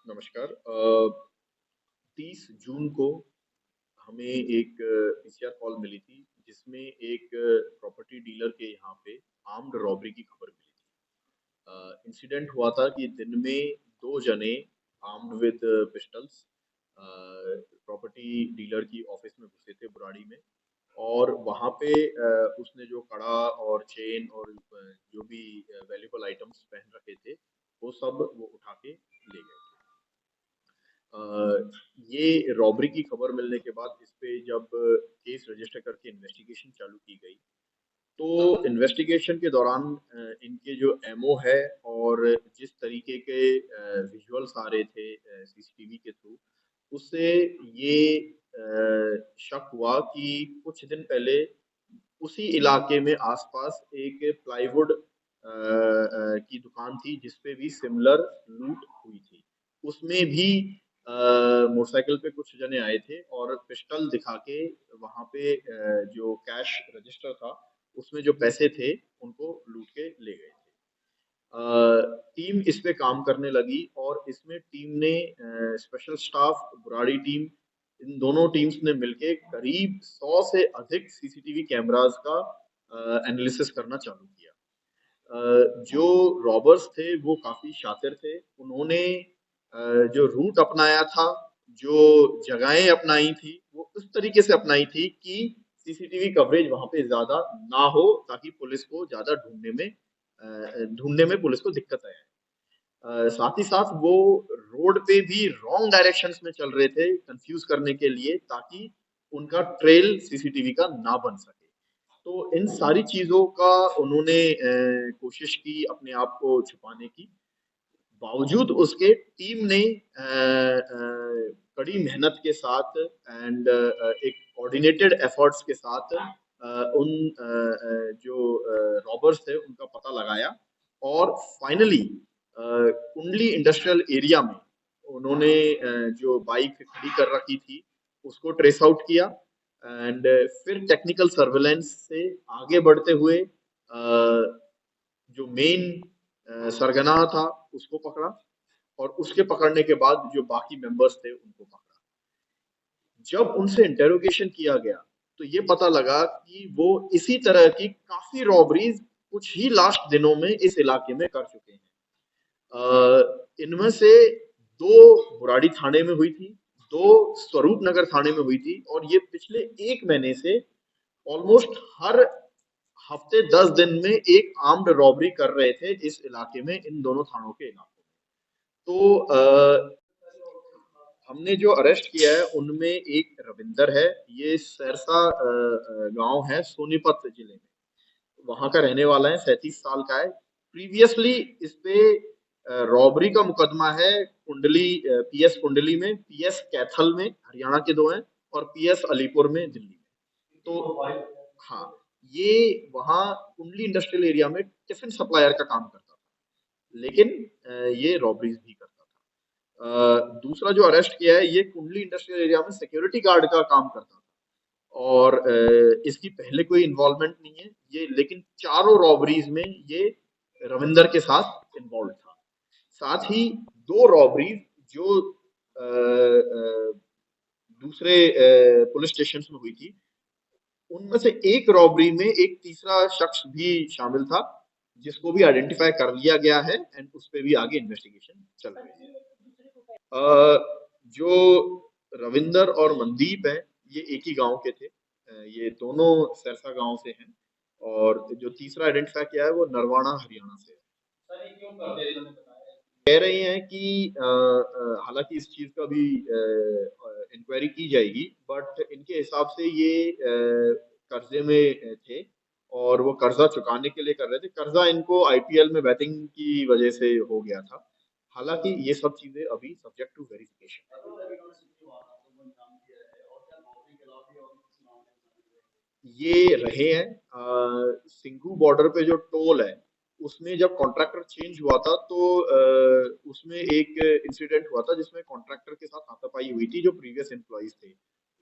नमस्कार। 30 जून को हमें एक पीसीआर कॉल मिली थी जिसमें एक प्रॉपर्टी डीलर के यहाँ पे आर्म्ड रॉबरी की खबर मिली थी। इंसिडेंट हुआ था कि दिन में 2 जने armed with pistols property dealer की ऑफिस में घुसे थे बुराड़ी में। और वहाँ पे उसने जो कड़ा और चेन और जो भी वैल्यूएबल आइटम्स पहन रखे थे वो सब वो उठा के ले गए थे। ये रॉबरी की खबर मिलने के बाद इस पे जब केस रजिस्टर करके इन्वेस्टिगेशन चालू की गई, तो इन्वेस्टिगेशन के दौरान इनके जो एमओ है और जिस तरीके के विजुअल्स आ रहे थे सीसीटीवी के थ्रू, उससे ये शक हुआ कि कुछ दिन पहले उसी इलाके में आसपास एक प्लाईवुड की दुकान थी जिसपे भी सिमिलर लूट हुई थी। उसमें भी मोटरसाइकिल पे कुछ जने आए थे और पिस्टल दिखा के वहां पे जो कैश रजिस्टर था उसमें जो पैसे थे उनको लूट के ले गए थे। टीम इस पे काम करने लगी और इसमें टीम ने स्पेशल स्टाफ बुराड़ी टीम इन दोनों टीम्स ने मिलके करीब 100 से अधिक सीसीटीवी कैमरास का एनालिसिस करना चालू किया। जो रॉबर्स थे वो काफी शातिर थे। उन्होंने जो रूट अपनाया था, जो जगहें अपनाई थी, वो उस तरीके से अपनाई थी कि सीसीटीवी कवरेज वहां पे ज्यादा ना हो ताकि पुलिस को ज्यादा ढूंढने में पुलिस को दिक्कत आए। साथ ही साथ वो रोड पे भी रॉन्ग डायरेक्शंस में चल रहे थे कंफ्यूज करने के लिए ताकि उनका ट्रेल सीसीटीवी का ना बन सके। तो इन सारी चीजों का उन्होंने कोशिश की अपने आप को छुपाने की। बावजूद उसके टीम ने कड़ी मेहनत के साथ एंड एक कोऑर्डिनेटेड एफर्ट्स के साथ उन जो रॉबर्स थे उनका पता लगाया और फाइनली कुंडली इंडस्ट्रियल एरिया में उन्होंने जो बाइक खड़ी कर रखी थी उसको ट्रेस आउट किया एंड फिर टेक्निकल सर्वेलेंस से आगे बढ़ते हुए जो मेन सरगना था उसको पकड़ा और उसके पकड़ने के बाद जो बाकी मेंबर्स थे उनको पकड़ा। जब उनसे इंटेरोगेशन किया गया तो ये पता लगा कि वो इसी तरह की काफी रॉबरीज कुछ ही लास्ट दिनों में इस इलाके में कर चुके हैं। इनमें से 2 बुराड़ी थाने में हुई थी, 2 स्वरूप नगर थाने में हुई थी और ये पिछले 1 महीने से ऑलमोस्ट हर हफ्ते 10 दिन में एक आर्म्ड रॉबरी कर रहे थे इस इलाके में, इन दोनों थानों के इलाकों में। तो हमने जो अरेस्ट किया है उनमें एक रविंदर है। ये सरसा गांव है सोनीपत जिले में, वहां का रहने वाला है, 37 साल का है। प्रीवियसली इस पे रॉबरी का मुकदमा है कुंडली पीएस कुंडली में, पीएस कैथल में हरियाणा के 2 हैं और पीएस अलीपुर में दिल्ली में। तो हाँ, ये वहां कुंडली इंडस्ट्रियल एरिया में टिफिन सप्लायर का काम करता था, लेकिन ये रॉबरीज भी करता था। दूसरा जो अरेस्ट किया है ये कुंडली इंडस्ट्रियल एरिया में सिक्योरिटी गार्ड का काम करता था और इसकी पहले कोई इन्वॉल्वमेंट नहीं है ये, लेकिन चारों रॉबरीज में ये रविंदर के साथ इन्वॉल्व था। साथ ही 2 रॉबरीज जो दूसरे पुलिस स्टेशन में हुई थी, उनमें से एक रॉबरी में एक तीसरा शख्स भी शामिल था जिसको भी आइडेंटिफाई कर लिया गया है एंड उस पर भी आगे इन्वेस्टिगेशन चल रही है। जो रविंदर और मनदीप है ये एक ही गांव के थे। ये दोनों सरसा गांव से हैं और जो तीसरा आइडेंटिफाई किया है वो नरवाना हरियाणा से है। कह रहे हैं कि हालांकि इस चीज का भी इंक्वायरी की जाएगी, बट इनके हिसाब से ये कर्जे में थे और वो कर्जा चुकाने के लिए कर रहे थे। कर्जा इनको आईपीएल में बैटिंग की वजह से हो गया था। हालांकि ये सब चीजें अभी सब्जेक्ट टू वेरिफिकेशन। ये रहे हैं सिंघू बॉर्डर पे जो टोल है उसमें जब कॉन्ट्रैक्टर चेंज हुआ था तो उसमें एक इंसिडेंट हुआ था जिसमें कॉन्ट्रैक्टर के साथ हाथापाई हुई थी जो प्रीवियस एम्प्लॉइज थे,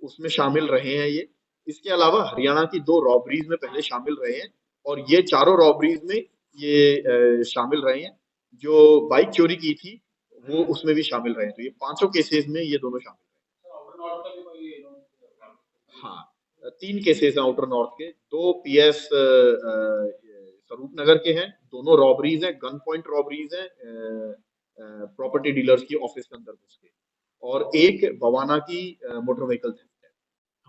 उसमें शामिल रहे हैं ये। इसके अलावा हरियाणा की 2 रॉबरीज में पहले शामिल रहे हैं और ये चारों रॉबरीज में ये शामिल रहे हैं। जो बाइक चोरी की थी वो उसमें भी शामिल रहे। तो ये 500 केसेस में ये दोनों शामिल रहे। हाँ, 3 केसेस हैं आउटर नॉर्थ के, 2 पीएस स्वरूप नगर के हैं, दोनों रॉबरीज हैं, गन पॉइंट रॉबरीज हैं, प्रॉपर्टी डीलर्स की ऑफिस के अंदर घुस के, और एक बवाना की मोटर व्हीकल थेफ्ट है।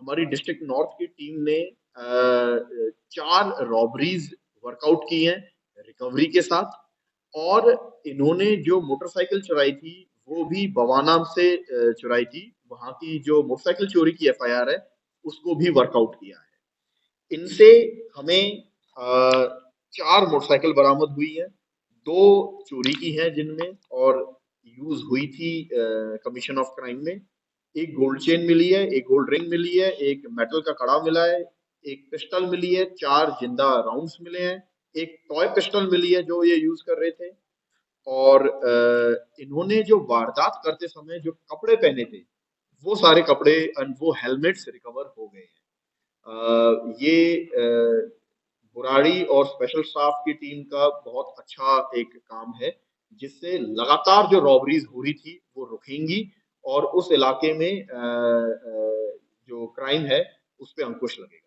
हमारी डिस्ट्रिक्ट नॉर्थ की टीम ने 4 रॉबरीज वर्कआउट की हैं रिकवरी के साथ, और इन्होंने जो मोटरसाइकिल चुराई थी वो भी बवाना से चुराई थी। वहां की जो मोटरसाइकिल चोरी की एफआईआर है उसको भी वर्कआउट किया है। इनसे हमें 4 मोटरसाइकिल बरामद हुई है, 2 चोरी की हैं जिनमें और यूज हुई थी कमीशन ऑफ क्राइम में। एक गोल्ड चेन मिली है, एक गोल्ड रिंग मिली है, एक मेटल का कड़ा मिला है, एक पिस्टल मिली है, 4 जिंदा राउंड्स मिले हैं, एक टॉय पिस्टल मिली है जो ये यूज कर रहे थे, और इन्होंने जो वारदात करते समय जो कपड़े पहने थे वो सारे कपड़े और वो हेलमेट्स रिकवर हो गए हैं। ये बुराड़ी और स्पेशल स्टाफ की टीम का बहुत अच्छा एक काम है, जिससे लगातार जो रॉबरीज हो रही थी वो रुकेंगी और उस इलाके में जो क्राइम है उस पे अंकुश लगेगा।